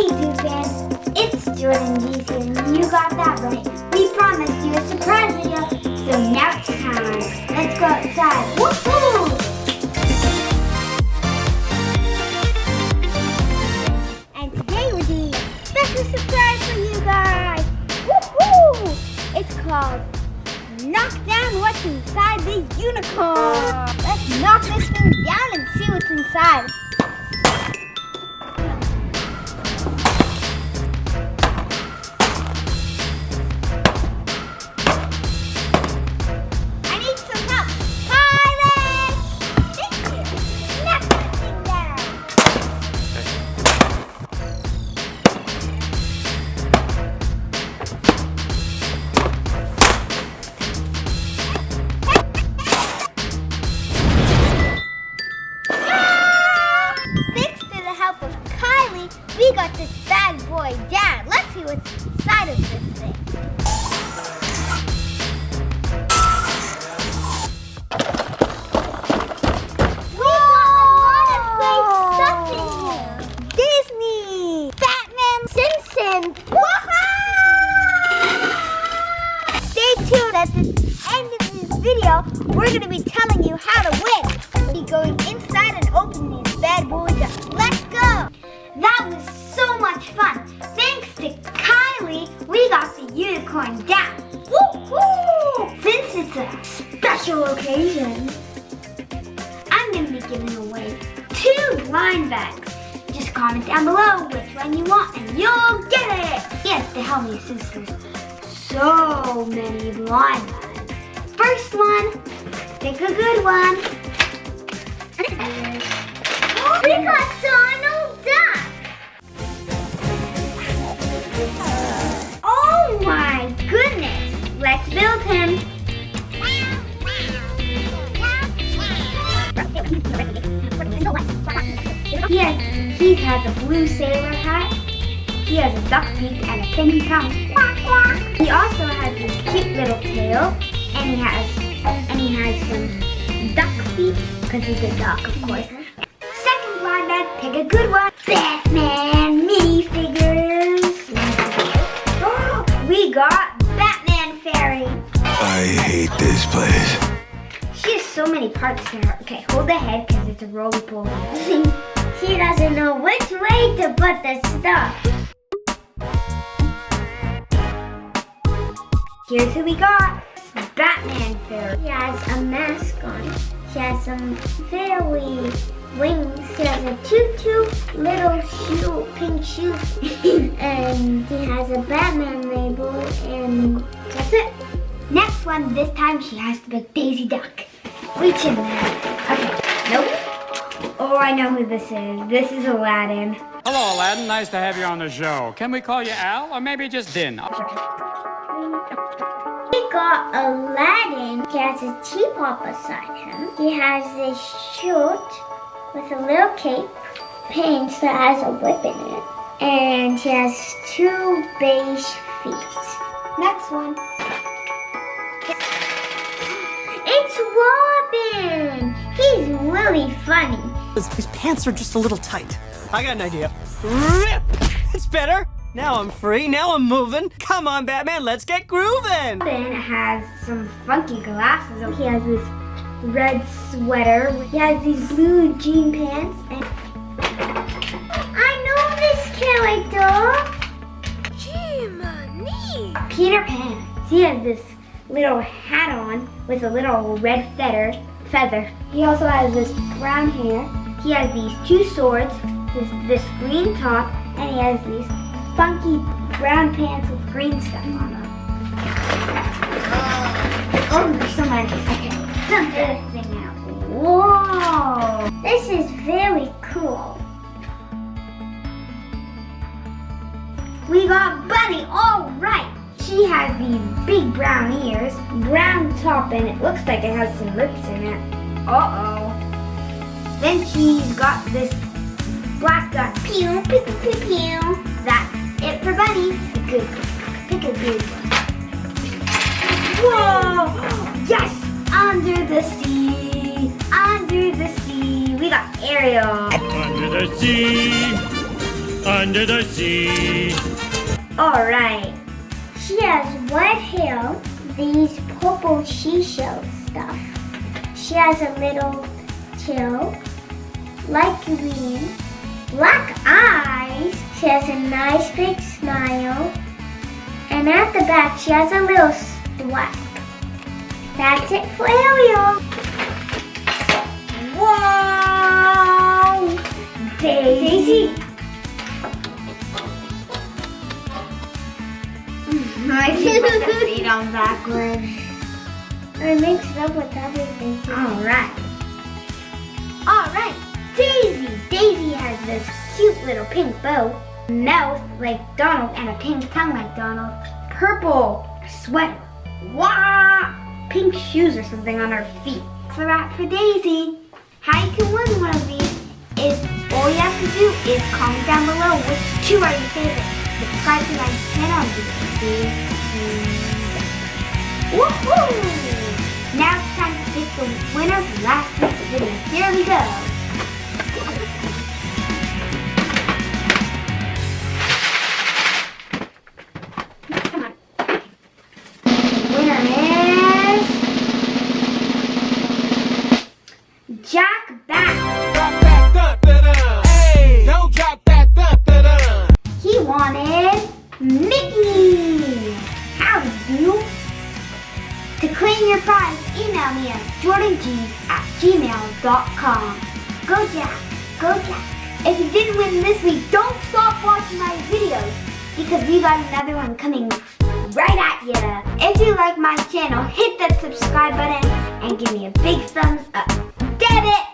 YouTube fans, it's Jordan G's here, and you got that right. We promised you a surprise video, so now it's time. Let's go outside. Woohoo! And today we're doing a special surprise for you guys. Woohoo! It's called Knock Down What's Inside the Unicorn. Let's knock this thing down and see what's inside. We got this bad boy down. Let's see what's inside of this thing. We got a lot of great stuff in here. Disney, Batman, Simpsons. Stay tuned at the end of this video. We're going to be telling you how to win. We'll be going inside and opening these bad boys up. Let's go. That was so much fun. Thanks to Kylie, we got the unicorn down. Woo-hoo! Since it's a special occasion, I'm going to be giving away 2 blind bags. Just comment down below which one you want and you'll get it. Yes, to help me since there's so many blind bags. First one, pick a good one. We got Donald Duck. Oh my goodness! Let's build him. He has a blue sailor hat. He has a duck beak and a pink tongue. He also has this cute little tail, and he has some duck feet because he's a duck, of course. Second blind bag, pick a good one. Batman minifigures. We got Batman Fairy. I hate this place. She has so many parts to her. Okay, hold the head because it's a roly-poly. She doesn't know which way to put the stuff. Here's who we got. Batman Fairy. She has a mask on. She has some fairy wings. She has a tutu little shoe, pink shoe. And he has a Batman label, and that's it. Next one, this time she has the big Daisy Duck. Reach in there. Okay, nope. Oh, I know who this is. This is Aladdin. Hello, Aladdin. Nice to have you on the show. Can we call you Al, or maybe just Din? We got Aladdin. He has a teapot beside him. He has this shirt with a little cape, pants that has a whip in it, and he has 2 beige feet. Next one. It's Robin! He's really funny. His pants are just a little tight. I got an idea. Rip! It's better. Now I'm free. Now I'm moving. Come on, Batman. Let's get grooving. Robin has some funky glasses. He has this red sweater. He has these blue jean pants. And I know this character. Jiminy. Peter Pan. He has this little hat on with a little red feather. He also has this brown hair. He has these 2 swords, this green top, and he has these funky brown pants with green stuff on them. Oh, there's so many. Okay, dump this thing out. Whoa! This is very cool. We got Bunny, all right. She has these big brown ears, brown top, and it looks like it has some lips in it. Uh-oh. Then she's got this black gun. Pew, pew, pew, pew, pew. That's it for Bunny. Pick a good one. Whoa! Yes! Under the sea. Under the sea. We got Ariel. Under the sea. under the sea. Alright. She has red hair, these purple seashell stuff. She has a little tail, light green, black eyes. She has a nice big smile. And at the back, she has a little strap. That's it for Ariel. Wow! Daisy. I just put the feet on backwards. I mixed it up with everything. Alright. Alright, Daisy. Daisy has this cute little pink bow, mouth like Donald, and a pink tongue like Donald. Purple sweater. Wow! Pink shoes or something on her feet. That's a wrap for Daisy. How you can win one of these is all you have to do is comment down below which two are your favorite. Subscribe to my channel and woohoo! Now it's time to pick the winner from last week's video. Here we go. Come on. The winner is Jack Back. He wanted Mickey. Howdy do. To claim your prize, email me at jordangees@gmail.com. Go Jack, go Jack. If you didn't win this week, don't stop watching my videos because we got another one coming right at you. If you like my channel, hit that subscribe button and give me a big thumbs up. Get it?